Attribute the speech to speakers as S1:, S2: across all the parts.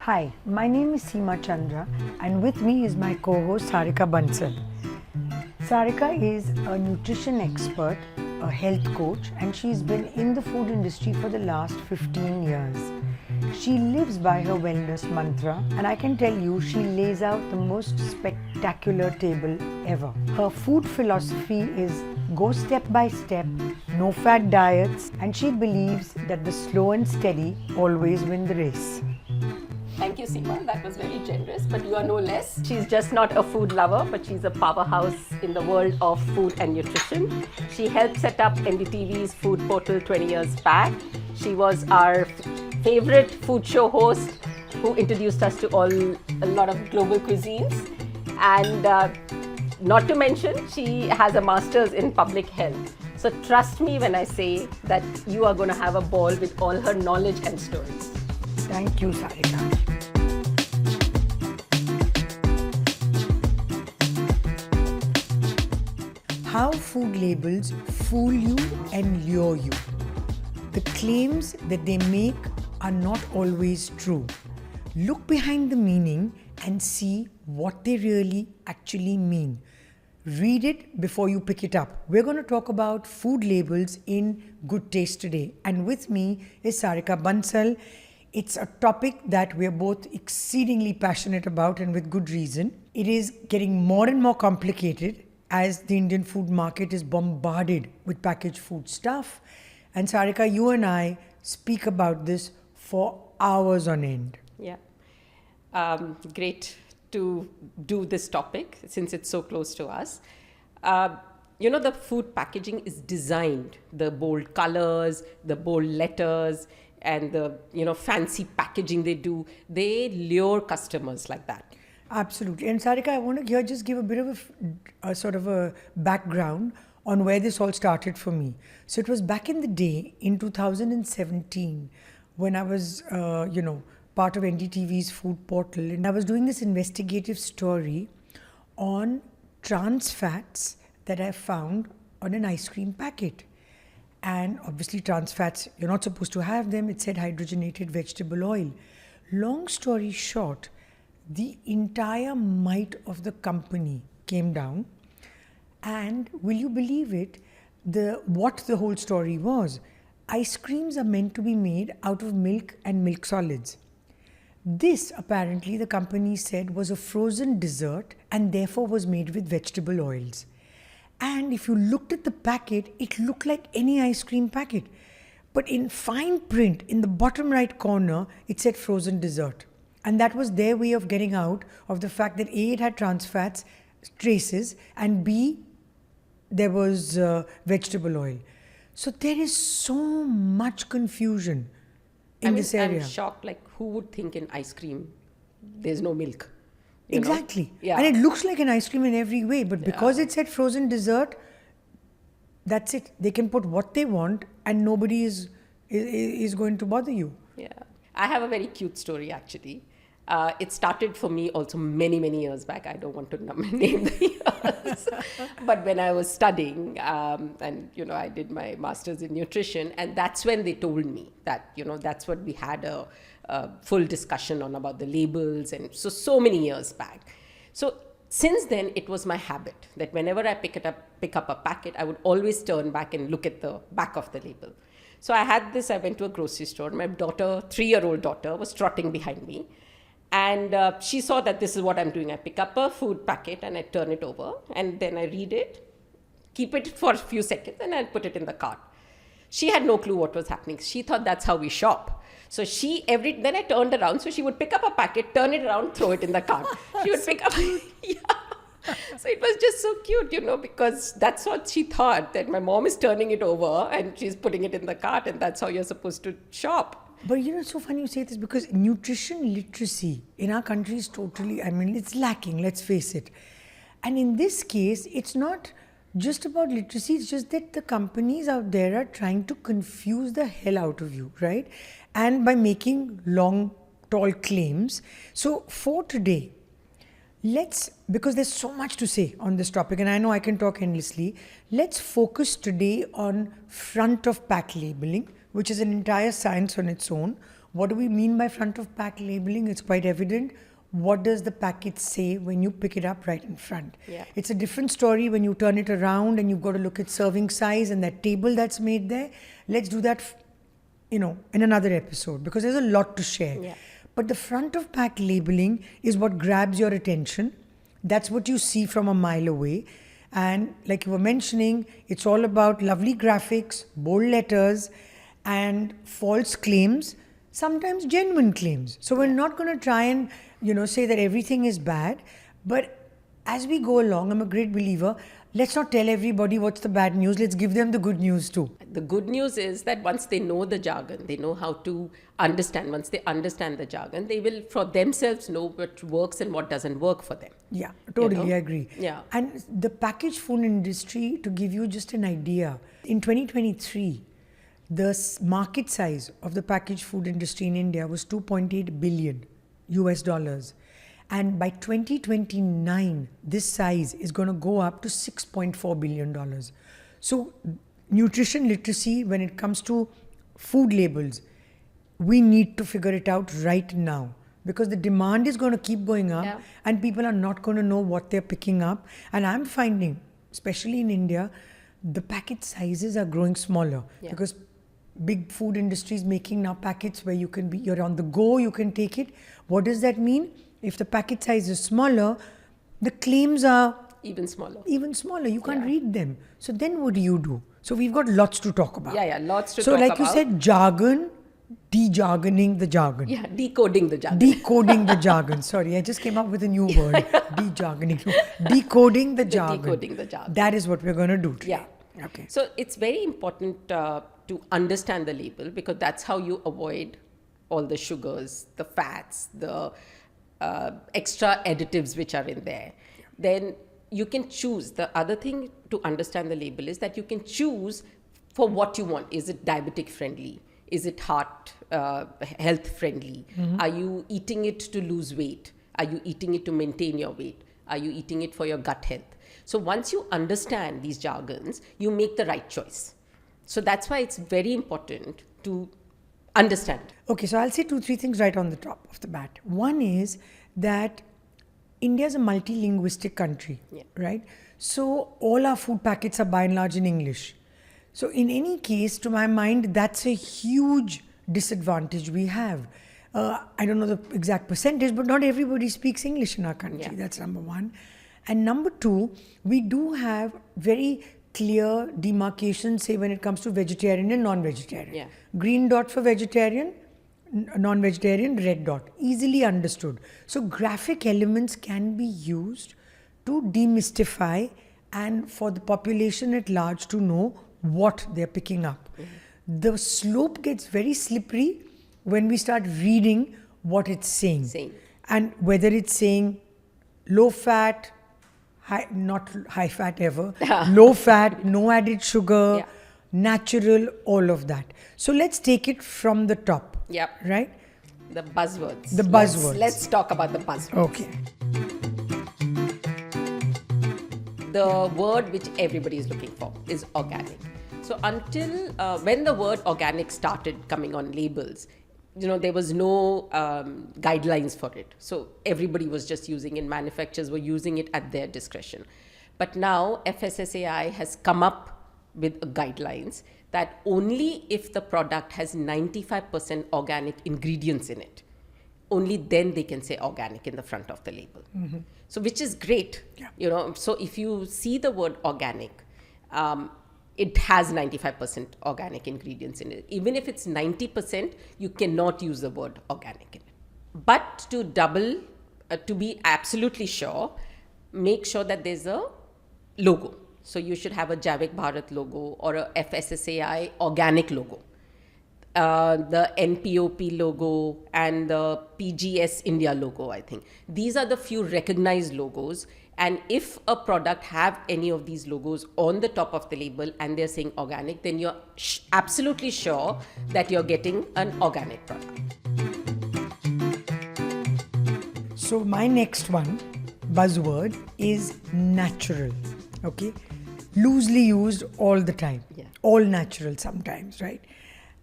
S1: Hi, my name is Seema Chandra and with me is my co-host Sarika Bansal. Sarika is a nutrition expert, a health coach, and she's been in the food industry for the last 15 years. She lives by her wellness mantra, and I can tell you she lays out the most spectacular table ever. Her food philosophy is go step by step, no fat diets, and she believes that the slow and steady always win the race.
S2: Thank you, Seema. That was very generous, but you are no less. She's just not a food lover, but she's a powerhouse in the world of food and nutrition. She helped set up NDTV's food portal 20 years back. She was our favorite food show host who introduced us to a lot of global cuisines. And not to mention, she has a master's in public health. So trust me when I say that you are going to have a ball with all her knowledge and stories.
S1: Thank you, Sarika. How food labels fool you and lure you. The claims that they make are not always true. Look behind the meaning and see what they really actually mean. Read it before you pick it up. We're going to talk about food labels in Good Taste today. And with me is Sarika Bansal. It's a topic that we're both exceedingly passionate about, and with good reason. It is getting more and more complicated as the Indian food market is bombarded with packaged food stuff. And Sarika, you and I speak about this for hours on end.
S2: Yeah. Great to do this topic since it's so close to us. The food packaging is designed, the bold colors, the bold letters, and the fancy packaging they lure customers like that.
S1: Absolutely. And Sarika, I want to just give a bit of a sort of a background on where this all started for me. So it was back in the day in 2017 when I was, part of NDTV's food portal, and I was doing this investigative story on trans fats that I found on an ice cream packet. And obviously trans fats, you're not supposed to have them. It said hydrogenated vegetable oil. Long story short, the entire might of the company came down, and will you believe it, what the whole story was? Ice creams are meant to be made out of milk and milk solids. This apparently the company said was a frozen dessert and therefore was made with vegetable oils. And if you looked at the packet, it looked like any ice cream packet. But in fine print, in the bottom right corner, it said frozen dessert. And that was their way of getting out of the fact that A, it had trans fats, traces, and B, there was vegetable oil. So there is so much confusion in this area.
S2: I'm shocked, who would think in ice cream there's no milk?
S1: Exactly.
S2: Yeah.
S1: And it looks like an ice cream in every way, but because it said frozen dessert, that's it. They can put what they want and nobody is going to bother you.
S2: Yeah. I have a very cute story actually. It started for me also many, many years back. I don't want to name the years. But when I was studying, I did my master's in nutrition, and that's when they told me that, that's what we had a full discussion on about the labels, and so many years back. So since then, it was my habit that whenever I pick up a packet, I would always turn back and look at the back of the label. So I went to a grocery store. My 3-year-old daughter was trotting behind me. And she saw that this is what I'm doing. I pick up a food packet and I turn it over, and then I read it, keep it for a few seconds, and I put it in the cart. She had no clue what was happening. She thought that's how we shop. So then I turned around. So she would pick up a packet, turn it around, throw it in the cart. She would pick up. Yeah. So it was just so cute, because that's what she thought, that my mom is turning it over and she's putting it in the cart, and that's how you're supposed to shop.
S1: But it's so funny you say this, because nutrition literacy in our country is totally, it's lacking, let's face it. And in this case, it's not just about literacy, it's just that the companies out there are trying to confuse the hell out of you, right? And by making long, tall claims. So for today, because there's so much to say on this topic, and I know I can talk endlessly, let's focus today on front of pack labeling, which is an entire science on its own. What do we mean by front of pack labeling? It's quite evident. What does the packet say when you pick it up right in front?
S2: Yeah.
S1: It's a different story when you turn it around and you've got to look at serving size and that table that's made there. Let's do that, in another episode, because there's a lot to share.
S2: Yeah.
S1: But the front of pack labeling is what grabs your attention. That's what you see from a mile away. And like you were mentioning, it's all about lovely graphics, bold letters, and false claims, sometimes genuine claims. So we're not going to try and, say that everything is bad. But as we go along, I'm a great believer, let's not tell everybody what's the bad news. Let's give them the good news too.
S2: The good news is that once they know the jargon, they know how to understand. Once they understand the jargon, they will for themselves know what works and what doesn't work for them.
S1: Yeah, totally, I agree.
S2: Yeah.
S1: And the packaged food industry, to give you just an idea, in 2023, the market size of the packaged food industry in India was 2.8 billion US dollars. And by 2029, this size is going to go up to $6.4 billion. So nutrition literacy, when it comes to food labels, we need to figure it out right now, because the demand is going to keep going up and people are not going to know what they're picking up. And I'm finding, especially in India, the packet sizes are growing smaller because big food industries making now packets where you're on the go, you can take it. What does that mean? If the packet size is smaller, the claims are
S2: Even smaller.
S1: You can't read them. So then what do you do? So we've got lots to talk about.
S2: Yeah, lots to
S1: so
S2: talk about.
S1: So like you said, jargon, de-jargoning the jargon.
S2: Yeah, decoding the jargon.
S1: Decoding the jargon. Sorry, I just came up with a new word. De-jargoning. No, decoding the jargon.
S2: Decoding the jargon.
S1: That is what we're going to do today.
S2: Yeah.
S1: Okay.
S2: So it's very important to understand the label, because that's how you avoid all the sugars, the fats, the extra additives which are in there. Then you can choose. The other thing to understand the label is that you can choose for what you want. Is it diabetic friendly? Is it heart health friendly? Are you eating it to lose weight? Are you eating it to maintain your weight? Are you eating it for your gut health? So once you understand these jargons, you make the right choice. So that's why it's very important to understand.
S1: Okay, so I'll say 2-3 things right on the top of the bat. One is that India is a multilinguistic country, right? So all our food packets are by and large in English. So in any case, to my mind, that's a huge disadvantage we have. I don't know the exact percentage, but not everybody speaks English in our country. That's number one. And number two, we do have very clear demarcation, say when it comes to vegetarian and non-vegetarian. Green dot for vegetarian, non-vegetarian, red dot. Easily understood. So graphic elements can be used to demystify and for the population at large to know what they're picking up. The slope gets very slippery when we start reading what it's saying. And whether it's saying low fat, not high fat ever, low fat, no added sugar, natural, all of that. So let's take it from the top. Right?
S2: The buzzwords.
S1: The buzzwords.
S2: Let's talk about the buzzwords.
S1: Okay.
S2: The word which everybody is looking for is organic. So until when the word organic started coming on labels, there was no guidelines for it. So everybody was just using it. Manufacturers were using it at their discretion. But now FSSAI has come up with guidelines that only if the product has 95% organic ingredients in it, only then they can say organic in the front of the label. So which is great. So if you see the word organic, it has 95% organic ingredients in it. Even if it's 90%, you cannot use the word organic in it. But to be absolutely sure, make sure that there's a logo. So you should have a Javik Bharat logo or a FSSAI organic logo. The NPOP logo and the PGS India logo, I think. These are the few recognized logos. And if a product have any of these logos on the top of the label and they're saying organic, then you're absolutely sure that you're getting an organic product.
S1: So my next one, buzzword, is natural. Okay? Loosely used all the time. All natural sometimes, right?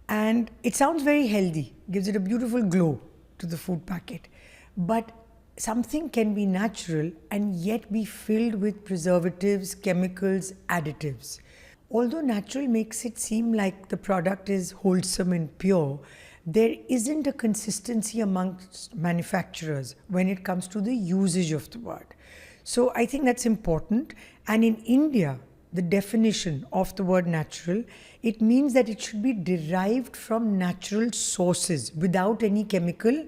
S1: And it sounds very healthy, gives it a beautiful glow to the food packet. But something can be natural and yet be filled with preservatives, chemicals, additives. Although natural makes it seem like the product is wholesome and pure, there isn't a consistency amongst manufacturers when it comes to the usage of the word. So I think that's important. And in India, the definition of the word natural, it means that it should be derived from natural sources without any chemical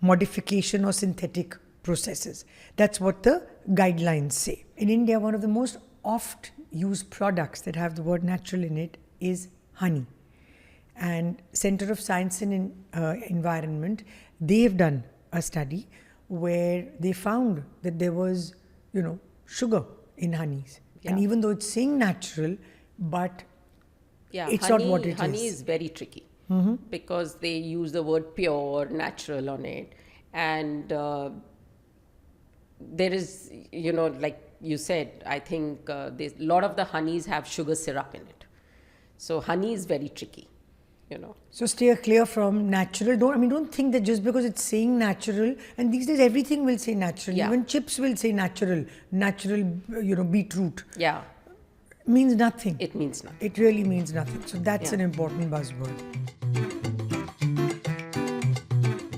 S1: modification or synthetic processes. That's what the guidelines say. In India, one of the most oft used products that have the word natural in it is honey. And Center of Science and Environment, they've done a study where they found that there was, sugar in honeys.
S2: Yeah.
S1: And even though it's saying natural, but
S2: Yeah,
S1: it's
S2: honey,
S1: not what it
S2: honey
S1: is.
S2: is very tricky because they use the word pure, natural on it. And there is, like you said, I think a lot of the honeys have sugar syrup in it. So honey is very tricky,
S1: So stay clear from natural. Don't think that just because it's saying natural, and these days everything will say natural.
S2: Yeah.
S1: Even chips will say natural, beetroot.
S2: Yeah,
S1: Means nothing.
S2: it means nothing.
S1: It really means nothing. So that's
S2: Yeah.
S1: an important buzzword.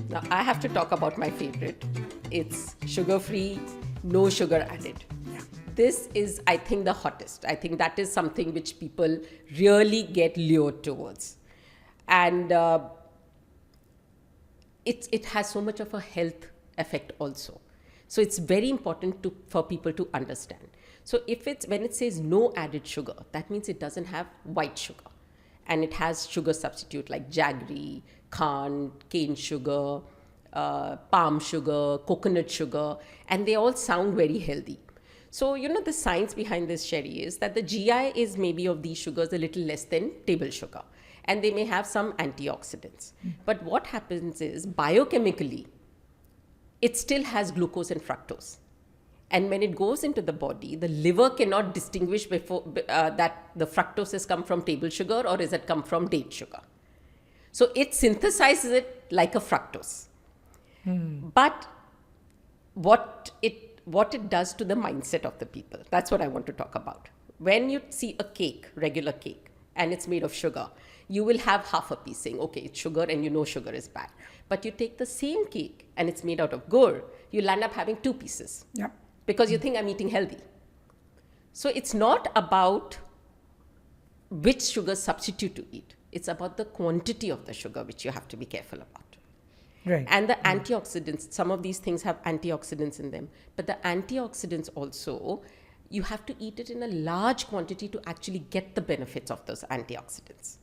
S2: Now, I have to talk about my favorite. It's sugar-free, no sugar added. This is, I think, the hottest. I think that is something which people really get lured towards. And it has so much of a health effect also. So it's very important for people to understand. So when it says no added sugar, that means it doesn't have white sugar. And it has sugar substitute like jaggery, khan, cane sugar, palm sugar, coconut sugar, and they all sound very healthy. So, the science behind this, Sherry, is that the GI is maybe of these sugars a little less than table sugar. And they may have some antioxidants. But what happens is, biochemically, it still has glucose and fructose. And when it goes into the body, the liver cannot distinguish that the fructose has come from table sugar or is it come from date sugar. So it synthesizes it like a fructose. But what it does to the mindset of the people, that's what I want to talk about. When you see a cake, regular cake, and it's made of sugar, you will have half a piece saying, okay, it's sugar and sugar is bad. But you take the same cake and it's made out of gur, you'll end up having 2 pieces.
S1: Yeah.
S2: Because you think I'm eating healthy. So it's not about which sugar substitute to eat. It's about the quantity of the sugar which you have to be careful about.
S1: Right.
S2: And the antioxidants, some of these things have antioxidants in them. But the antioxidants also, you have to eat it in a large quantity to actually get the benefits of those antioxidants.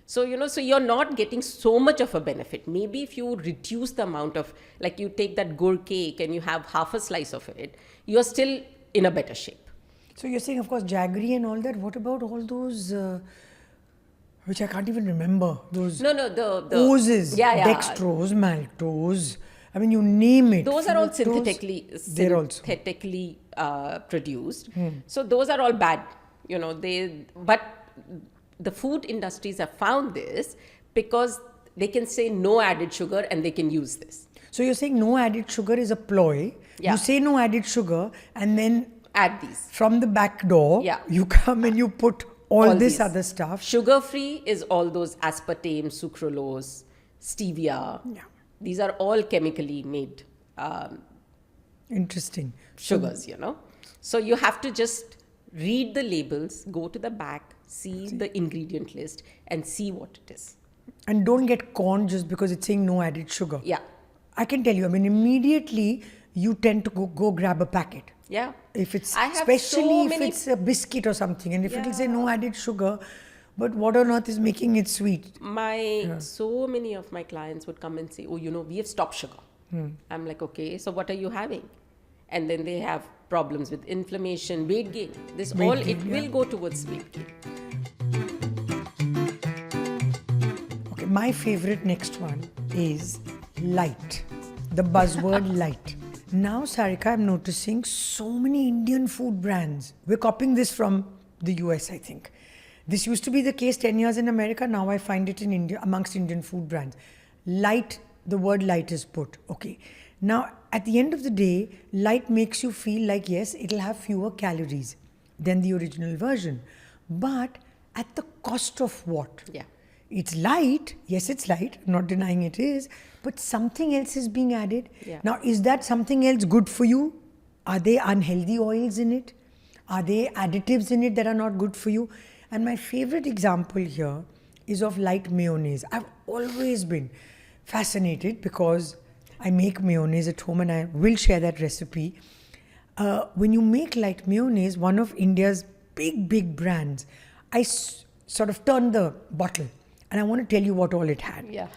S2: So, so you're not getting so much of a benefit. Maybe if you reduce the amount of, like you take that gur cake and you have half a slice of it, you're still in a better shape.
S1: So you're saying, of course, jaggery and all that. What about all those, which I can't even remember, those
S2: the
S1: oozes,
S2: yeah.
S1: dextrose, maltose. I mean, you name it.
S2: Those are all
S1: They're also.
S2: synthetically produced. So those are all bad, but the food industries have found this because they can say no added sugar and they can use this.
S1: So you're saying no added sugar is a ploy.
S2: Yeah.
S1: You say no added sugar and then
S2: Add these.
S1: from the back door,
S2: Yeah.
S1: you come and you put all this
S2: these.
S1: other stuff.
S2: Sugar-free is all those aspartame, sucralose, stevia.
S1: Yeah.
S2: These are all chemically made
S1: Interesting.
S2: sugars, So you have to just read the labels, go to the back, see the ingredient list and see what it is.
S1: And don't get conned just because it's saying no added sugar.
S2: Yeah.
S1: I can tell you, immediately you tend to go grab a packet.
S2: Yeah.
S1: If it's,
S2: I have
S1: especially
S2: so
S1: if
S2: many-
S1: it's a biscuit or something, and if it'll say
S2: Yeah.
S1: no added sugar, but what on earth is making it sweet?
S2: So many of my clients would come and say, oh, we have stopped sugar. I'm like, okay, so what are you having? And then they have problems with inflammation, weight gain. It will go towards weight gain.
S1: Okay, my favorite next one is light. The buzzword light. Now, Sarika, I'm noticing so many Indian food brands. We're copying this from the US, I think. This used to be the case 10 years in America. Now I find it in India, amongst Indian food brands. Light, the word light is put. Okay. Now, at the end of the day, light makes you feel like, yes, it'll have fewer calories than the original version. But at the cost of what?
S2: Yeah.
S1: It's light. Yes, it's light. I'm not denying it is. But something else is being added.
S2: Yeah.
S1: Now, is that something else good for you? Are there unhealthy oils in it? Are there additives in it that are not good for you? And my favorite example here is of light mayonnaise. I've always been fascinated because I make mayonnaise at home and I will share that recipe. When you make light mayonnaise, one of India's big brands, I sort of turned the bottle and I want to tell you what all it had.
S2: Yeah.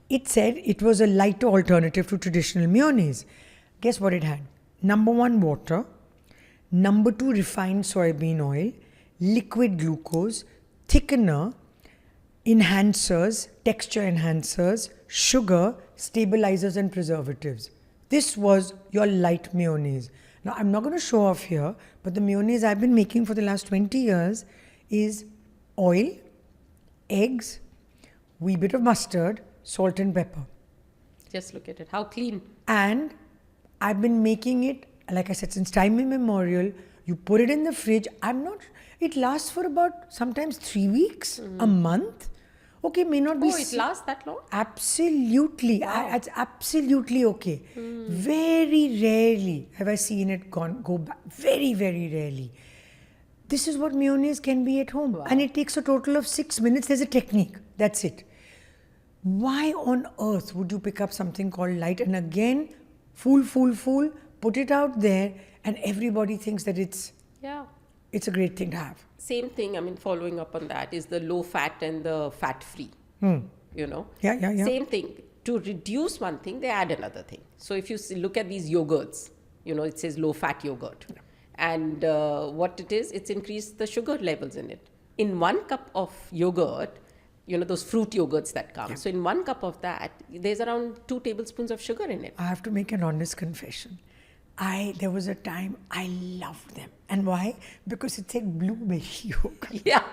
S1: It said it was a lighter alternative to traditional mayonnaise. Guess what it had? Number 1, water. Number 2, refined soybean oil. Liquid glucose. Thickener. Enhancers. Texture enhancers. Sugar. Stabilizers and preservatives. This was your light mayonnaise. Now, I'm not going to show off here, but the mayonnaise I've been making for the last 20 years is oil, eggs, wee bit of mustard, salt and pepper.
S2: Just look at it. How clean.
S1: And I've been making it, like I said, since time immemorial. You put it in the fridge. It lasts for about sometimes 3 weeks, a month. Okay, may not be.
S2: Oh, it lasts that long?
S1: Absolutely. It's absolutely okay. Very rarely have I seen it go back. Very, very rarely. This is what mayonnaise can be at home.
S2: Wow.
S1: And it takes a total of 6 minutes. There's a technique. That's it. Why on earth would you pick up something called light and again, fool, put it out there and everybody thinks that it's a great thing to have.
S2: Same thing, following up on that is the low fat and the fat free.
S1: Yeah.
S2: Same thing. To reduce one thing, they add another thing. So if you look at these yogurts, it says low fat yogurt. Yeah. And what it is, it's increased the sugar levels in it. In 1 cup of yogurt, those fruit yogurts that come. Yeah. So in 1 cup of that, there's around 2 tablespoons of sugar in it.
S1: I have to make an honest confession. There was a time I loved them. And why? Because it said blueberry yogurt.
S2: Yeah.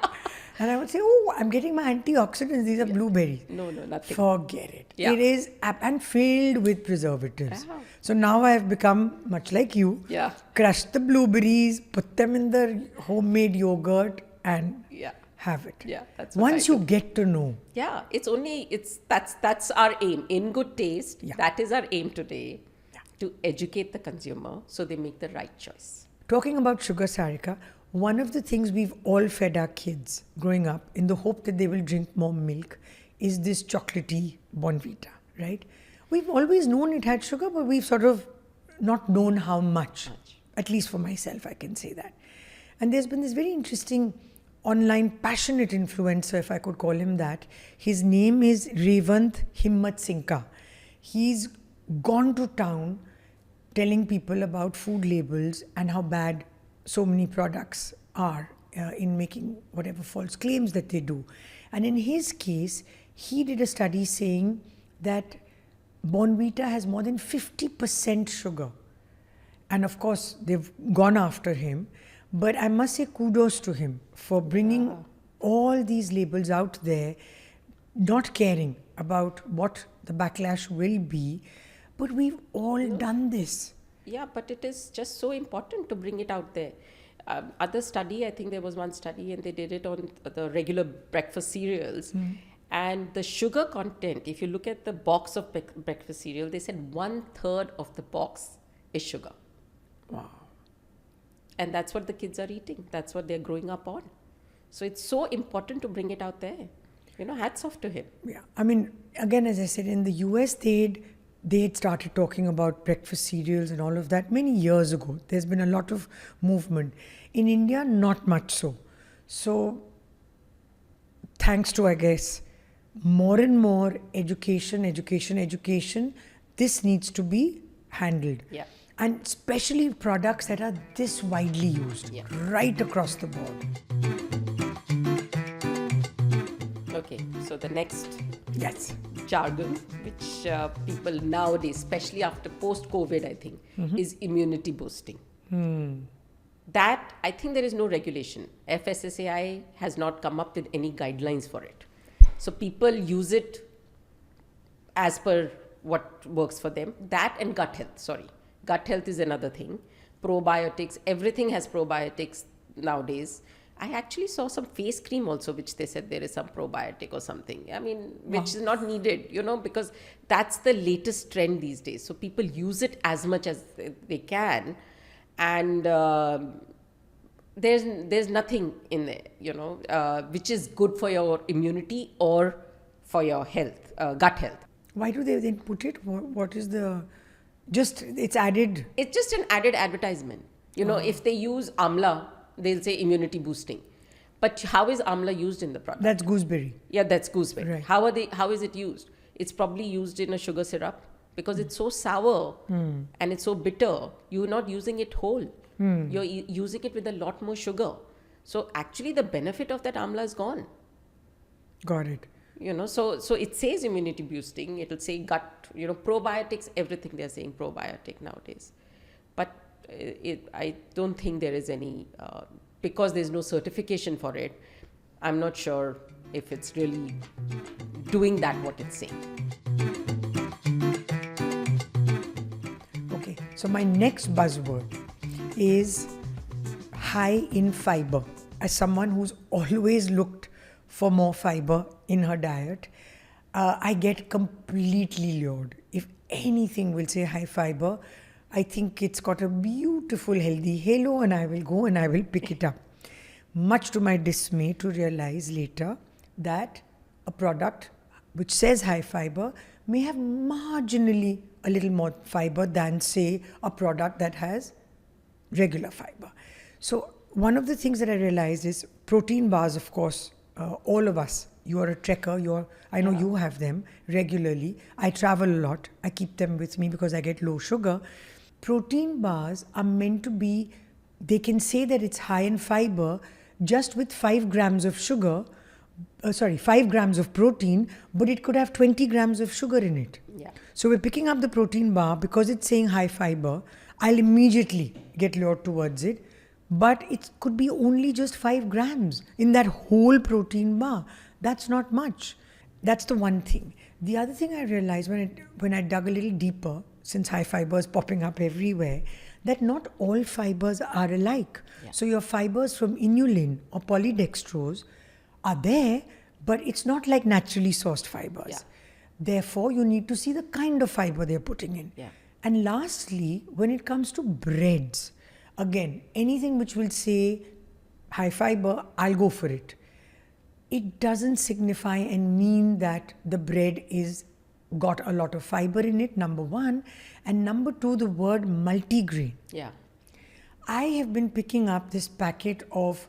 S1: And I would say, oh, I'm getting my antioxidants. These are blueberries.
S2: No, nothing.
S1: Forget it.
S2: Yeah.
S1: It is and filled with preservatives. Yeah. So now I have become much like you.
S2: Yeah.
S1: Crush the blueberries, put them in the homemade yogurt and have it.
S2: Yeah, that's what
S1: once you get to know.
S2: Yeah, that's our aim. In good taste, that is our aim today. To educate the consumer so they make the right choice.
S1: Talking about sugar, Sarika, one of the things we've all fed our kids growing up in the hope that they will drink more milk is this chocolatey Bonvita, right? We've always known it had sugar, but we've sort of not known how much. At least for myself, I can say that. And there's been this very interesting online passionate influencer, if I could call him that. His name is Revant Himmat Sinka. He's gone to town telling people about food labels and how bad so many products are in making whatever false claims that they do. And in his case, he did a study saying that Bonvita has more than 50% sugar. And of course, they've gone after him. But I must say kudos to him for bringing all these labels out there, not caring about what the backlash will be. But we've all done this.
S2: Yeah, but it is just so important to bring it out there. Other study, I think there was one study and they did it on the regular breakfast cereals. And the sugar content, if you look at the box of breakfast cereal, they said 1/3 of the box is sugar.
S1: Wow.
S2: And that's what the kids are eating. That's what they're growing up on. So it's so important to bring it out there. Hats off to him.
S1: Yeah. Again, as I said, in the US, they had started talking about breakfast cereals and all of that many years ago. There's been a lot of movement. In India, not much so. So, thanks to, I guess, more and more education, this needs to be handled.
S2: Yeah.
S1: And especially products that are this widely used, right across the board.
S2: Okay, so the next jargon, which people nowadays, especially after post-COVID, I think, is immunity boosting. That, I think there is no regulation. FSSAI has not come up with any guidelines for it. So people use it as per what works for them. That and gut health, sorry. Gut health is another thing. Probiotics, everything has probiotics nowadays. I actually saw some face cream also, which they said there is some probiotic or something. I mean, which is not needed, because that's the latest trend these days. So people use it as much as they can. And there's nothing in there, which is good for your immunity or for your health, gut health.
S1: Why do they then put it? What is it's added?
S2: It's just an added advertisement. If they use amla, they'll say immunity boosting. But how is amla used in the product?
S1: That's gooseberry.
S2: Yeah, that's gooseberry.
S1: Right.
S2: How is it used? It's probably used in a sugar syrup because it's so sour and it's so bitter. You're not using it whole. You're using it with a lot more sugar. So actually the benefit of that amla is gone.
S1: Got it.
S2: So it says immunity boosting. It'll say gut, probiotics, everything they're saying probiotic nowadays. But I don't think there is any, because there's no certification for it, I'm not sure if it's really doing that what it's saying.
S1: Okay, so my next buzzword is high in fiber. As someone who's always looked for more fiber in her diet, I get completely lured. If anything will say high fiber, I think it's got a beautiful healthy halo and I will go and I will pick it up. Much to my dismay to realize later that a product which says high fiber may have marginally a little more fiber than, say, a product that has regular fiber. So one of the things that I realized is protein bars, of course, all of us, you are a trekker, I know you have them regularly. I travel a lot. I keep them with me because I get low sugar. Protein bars are meant to be, they can say that it's high in fiber just with 5 grams of sugar, 5 grams of protein, but it could have 20 grams of sugar in it.
S2: Yeah.
S1: So we're picking up the protein bar because it's saying high fiber. I'll immediately get lured towards it. But it could be only just 5 grams in that whole protein bar. That's not much. That's the one thing. The other thing I realized when I dug a little deeper, since high fiber is popping up everywhere, that not all fibers are alike. Yeah. So your fibers from inulin or polydextrose are there, but it's not like naturally sourced fibers. Yeah. Therefore, you need to see the kind of fiber they're putting in.
S2: Yeah.
S1: And lastly, when it comes to breads, again, anything which will say high fiber, I'll go for it. It doesn't signify and mean that the bread is got a lot of fiber in it, number one. And number two, the word multigrain.
S2: Yeah.
S1: I have been picking up this packet of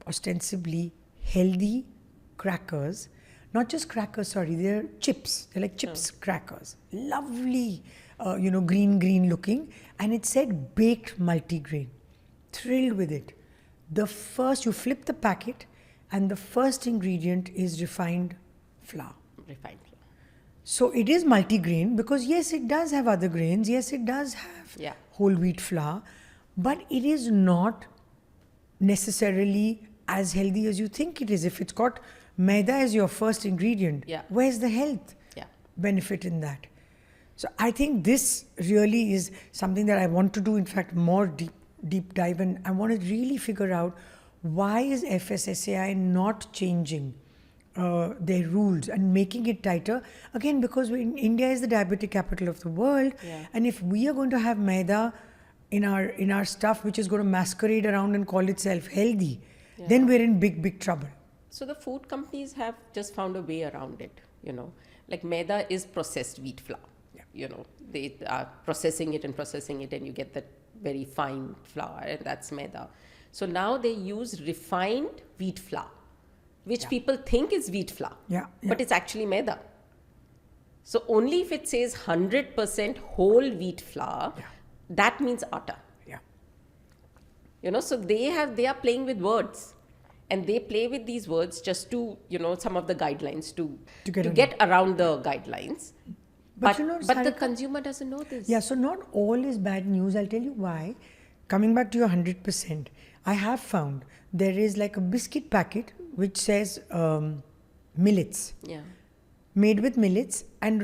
S1: ostensibly healthy crackers. Not just crackers, sorry, they're chips. They're like chips crackers. Lovely, green looking. And it said baked multigrain. Thrilled with it. You flip the packet and the first ingredient is refined flour.
S2: Refined flour.
S1: So it is multigrain because yes, it does have other grains. Yes, it does have whole wheat flour. But it is not necessarily as healthy as you think it is. If it's got maida as your first ingredient, where's the health benefit in that? So I think this really is something that I want to do, in fact, more deep dive, and I want to really figure out why is FSSAI not changing their rules and making it tighter. Again, because India is the diabetic capital of the world, and if we are going to have maida in our stuff which is going to masquerade around and call itself healthy, then we're in big trouble.
S2: So the food companies have just found a way around it, like maida is processed wheat flour. They are processing it and you get that very fine flour, and that's maida. So now they use refined wheat flour, which people think is wheat flour, but it's actually maida. So only if it says 100% whole wheat flour, that means atta. So they are playing with words, and they play with these words just to, some of the guidelines to get around the guidelines. But the consumer doesn't know this.
S1: Yeah, so not all is bad news. I'll tell you why. coming back to your 100%, I have found there is like a biscuit packet which says millets,
S2: Yeah.
S1: made with millets, and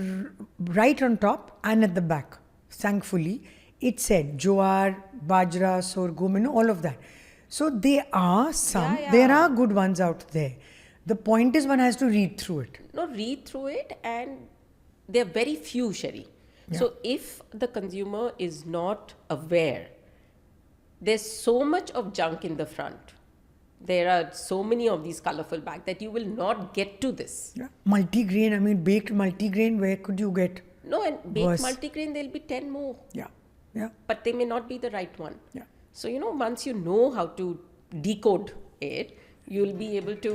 S1: right on top and at the back, thankfully, it said jowar, bajra, sorghum, and all of that. So there are some,
S2: Yeah,
S1: there
S2: yeah.
S1: are good ones out there. The point is one has to read through it.
S2: No, read through it, and there are very few, Sherry. So if the consumer is not aware, there's so much of junk in the front. There are so many of these colorful bags that you will not get to this.
S1: Yeah. Multigrain, I mean, baked multigrain, where could you get?
S2: No, and baked
S1: Worse.
S2: multigrain, there'll be 10 more,
S1: Yeah, yeah,
S2: but they may not be the right one.
S1: yeah.
S2: So, once you know how to decode it, you'll be able to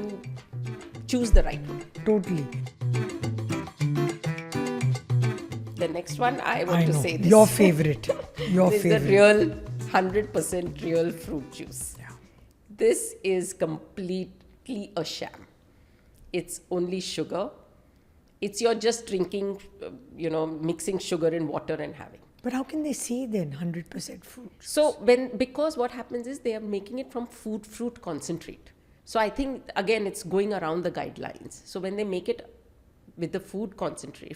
S2: choose the right one.
S1: Totally.
S2: The next one, I want
S1: I
S2: to
S1: know.
S2: say this.
S1: Your favorite. Your
S2: This is
S1: favorite.
S2: the real 100% real fruit juice.
S1: Yeah.
S2: This is completely a sham. It's only sugar. It's you're just drinking, mixing sugar in water and having.
S1: But how can they say then 100% fruit?
S2: So because what happens is they are making it from fruit concentrate. So I think again it's going around the guidelines. So when they make it with the fruit concentrate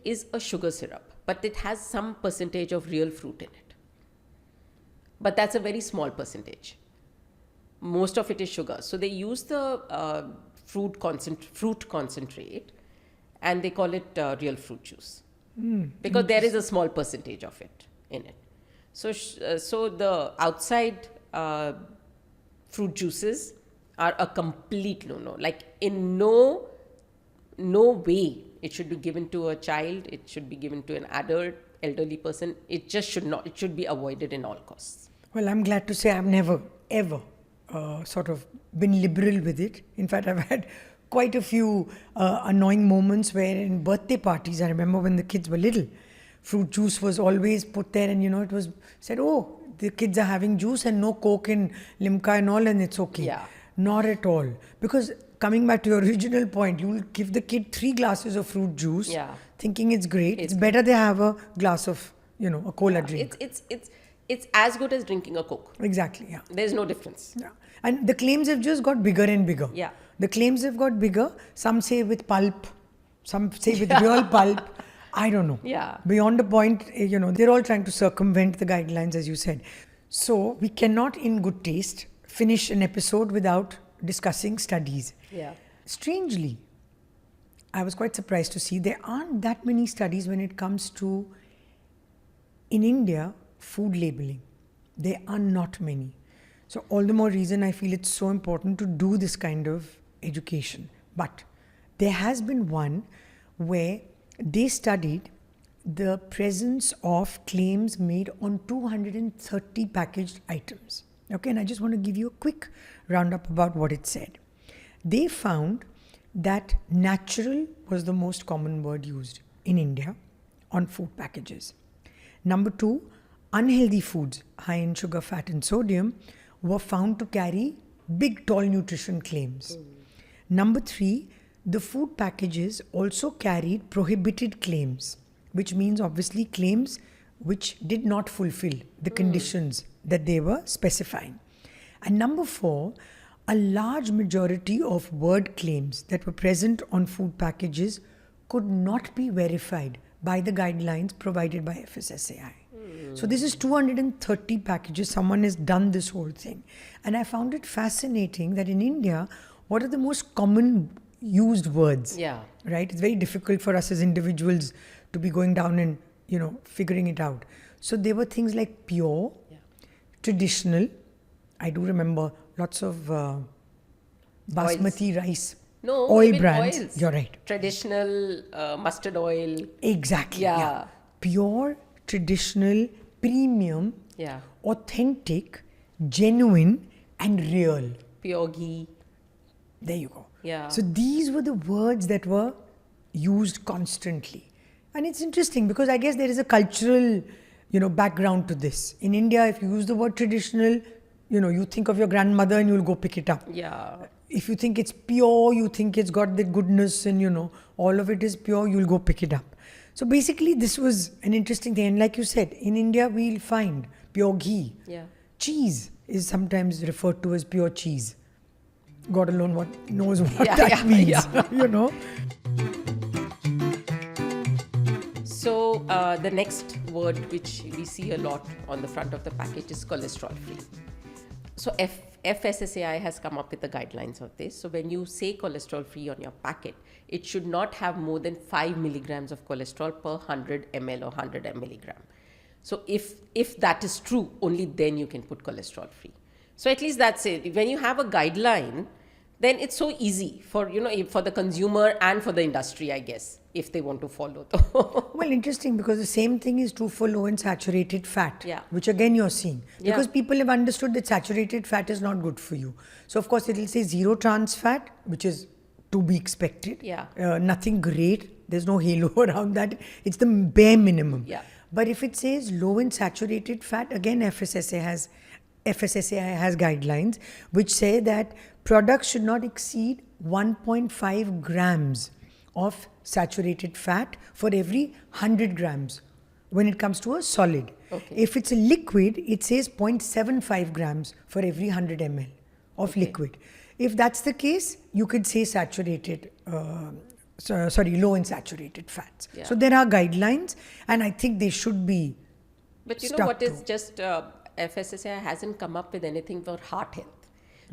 S2: is a sugar syrup, but it has some percentage of real fruit in it. But that's a very small percentage. Most of it is sugar. So they use the fruit concentrate, and they call it real fruit juice. Because there is a small percentage of it in it. So the outside fruit juices are a complete no-no. Like in no way it should be given to a child. It should be given to an adult, elderly person. It just should not. It should be avoided in all costs.
S1: Well, I'm glad to say I've never, ever sort of been liberal with it. In fact, I've had quite a few annoying moments where in birthday parties, I remember when the kids were little, fruit juice was always put there, and it was said, oh, the kids are having juice and no Coke and Limca and all, and it's okay.
S2: Yeah.
S1: Not at all. Because coming back to your original point, you will give the kid 3 glasses of fruit juice, thinking it's great. It's better they have a glass of, a cola drink.
S2: It's as good as drinking a Coke.
S1: Exactly, yeah.
S2: There's no difference.
S1: Yeah. And the claims have just got bigger and bigger.
S2: Yeah.
S1: The claims have got bigger. Some say with pulp, some say with real pulp. I don't know.
S2: Yeah.
S1: Beyond a point, they're all trying to circumvent the guidelines, as you said. So we cannot, in good taste, finish an episode without discussing studies.
S2: Yeah.
S1: Strangely, I was quite surprised to see there aren't that many studies when it comes to, in India, food labeling. There are not many. So all the more reason I feel it's so important to do this kind of education. But there has been one where they studied the presence of claims made on 230 packaged items. Okay, and I just want to give you a quick roundup about what it said. They found that natural was the most common word used in India on food packages. Number 2, unhealthy foods high in sugar, fat and sodium were found to carry big, tall nutrition claims. Number 3, the food packages also carried prohibited claims, which means obviously claims which did not fulfill the conditions that they were specifying. And number 4, a large majority of word claims that were present on food packages could not be verified by the guidelines provided by FSSAI. So this is 230 packages. Someone has done this whole thing. And I found it fascinating that in India, what are the most common used words?
S2: Yeah.
S1: Right? It's very difficult for us as individuals to be going down and, figuring it out. So there were things like pure, traditional. I do remember lots of basmati rice.
S2: No,
S1: oil
S2: even
S1: brands.
S2: oils.
S1: You're right.
S2: Traditional mustard oil.
S1: Exactly.
S2: Yeah.
S1: Pure, traditional, premium,
S2: Yeah.
S1: authentic, genuine, and real.
S2: Pure ghee.
S1: There you go.
S2: Yeah.
S1: So these were the words that were used constantly. And it's interesting because I guess there is a cultural, background to this. In India, if you use the word traditional, you think of your grandmother and you'll go pick it up.
S2: Yeah.
S1: If you think it's pure, you think it's got the goodness and, all of it is pure, you'll go pick it up. So basically, this was an interesting thing. And like you said, in India, we'll find pure ghee.
S2: Yeah.
S1: Cheese is sometimes referred to as pure cheese. God alone knows what
S2: Yeah,
S1: that
S2: yeah,
S1: means,
S2: yeah.
S1: you know.
S2: So the next word which we see a lot on the front of the package is cholesterol free. So FSSAI has come up with the guidelines of this. So when you say cholesterol free on your packet, it should not have more than 5 milligrams of cholesterol per 100 ml or 100 milligram. So if that is true, only then you can put cholesterol free. So at least that's it. When you have a guideline, then it's so easy for, for the consumer and for the industry, I guess, if they want to follow.
S1: Well, interesting, because the same thing is true for low in saturated fat,
S2: Yeah.
S1: which again you're seeing.
S2: Yeah.
S1: Because people have understood that saturated fat is not good for you. So, of course, it'll say zero trans fat, which is to be expected.
S2: Yeah.
S1: Nothing great. There's no halo around that. It's the bare minimum.
S2: Yeah.
S1: But if it says low in saturated fat, again, FSSAI has guidelines which say that products should not exceed 1.5 grams of saturated fat for every 100 grams when it comes to a solid.
S2: Okay.
S1: If it's a liquid, it says 0.75 grams for every 100 ml of liquid. If that's the case, you could say low in saturated fats.
S2: Yeah.
S1: So there are guidelines, and I think they should be
S2: But you know
S1: stuck
S2: what is
S1: to.
S2: just FSSAI hasn't come up with anything for heart health.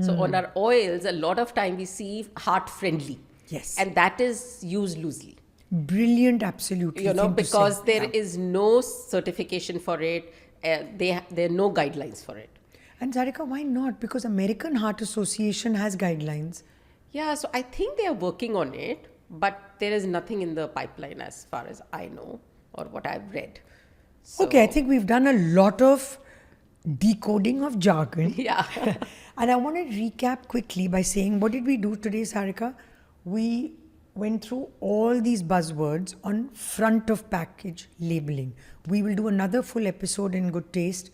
S2: So on our oils, a lot of time we see heart friendly.
S1: Yes.
S2: And that is used loosely.
S1: Brilliant, absolutely. thing to
S2: Because
S1: say.
S2: there
S1: Yeah.
S2: is no certification for it. There are no guidelines for it.
S1: And Sarika, why not? Because American Heart Association has guidelines.
S2: Yeah, so I think they are working on it, but there is nothing in the pipeline as far as I know or what I've read. So,
S1: Okay, I think we've done a lot of decoding of jargon.
S2: Yeah.
S1: And I want to recap quickly by saying, what did we do today, Sarika? We went through all these buzzwords on front of package labeling. We will do another full episode in Good Taste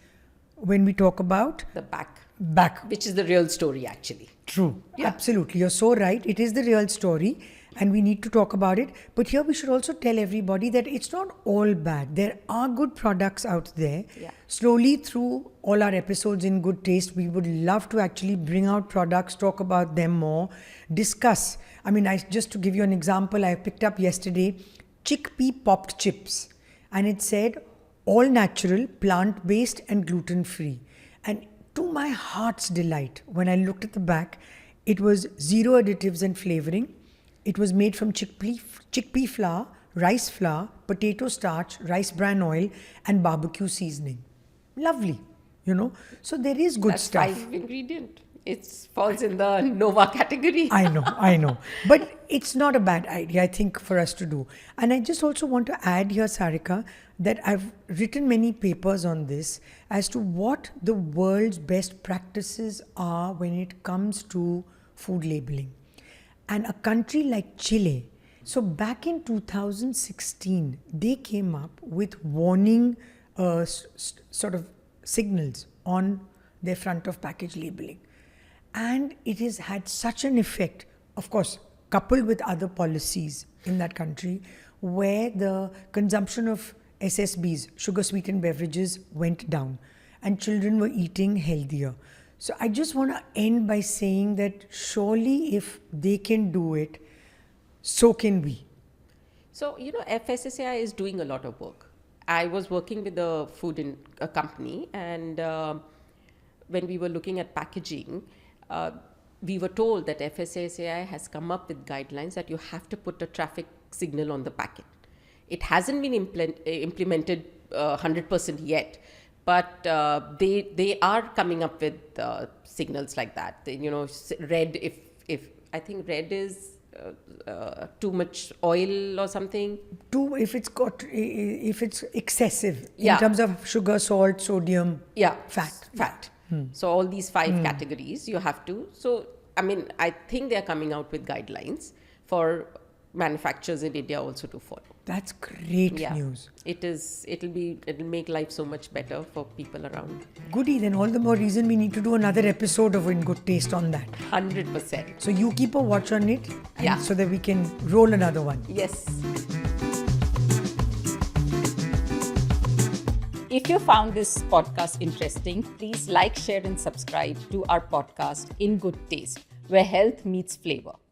S1: when we talk about
S2: The back,
S1: back.
S2: which is the real story actually.
S1: True.
S2: Yeah.
S1: Absolutely. You're so right. It is the real story and we need to talk about it. But here we should also tell everybody that it's not all bad. There are good products out there.
S2: Yeah.
S1: Slowly through all our episodes in Good Taste, we would love to actually bring out products, talk about them more, discuss. I mean, just to give you an example, I picked up yesterday chickpea popped chips and it said all natural, plant-based and gluten-free. And to my heart's delight, when I looked at the back, it was zero additives and flavoring. It was made from chickpea flour, rice flour, potato starch, rice bran oil, and barbecue seasoning. Lovely, So there is good
S2: That's
S1: stuff.
S2: 5 ingredient. It falls in the Nova category.
S1: I know. But it's not a bad idea, I think, for us to do. And I just also want to add here, Sarika, that I've written many papers on this as to what the world's best practices are when it comes to food labeling. And a country like Chile, so back in 2016, they came up with warning sort of signals on their front of package labeling. And it has had such an effect, of course, coupled with other policies in that country, where the consumption of SSBs, sugar sweetened beverages, went down and children were eating healthier. So I just want to end by saying that surely if they can do it, so can we.
S2: So, FSSAI is doing a lot of work. I was working with a food company, and when we were looking at packaging, we were told that FSSAI has come up with guidelines that you have to put a traffic signal on the packet. It hasn't been implemented 100% yet, but they are coming up with signals like that. Red, if I think red is too much oil or something.
S1: If it's excessive in
S2: Yeah.
S1: terms of sugar, salt, sodium,
S2: Yeah,
S1: fat.
S2: So all these 5 categories you have to. So I think they are coming out with guidelines for manufacturers in India also to follow.
S1: That's great
S2: Yeah,
S1: news.
S2: It'll make life so much better for people around.
S1: Goody, then all the more reason we need to do another episode of In Good Taste on that.
S2: 100%.
S1: So you keep a watch on it,
S2: Yeah.
S1: so that we can roll another one.
S2: Yes.
S3: If you found this podcast interesting, please like, share, and subscribe to our podcast In Good Taste, where health meets flavor.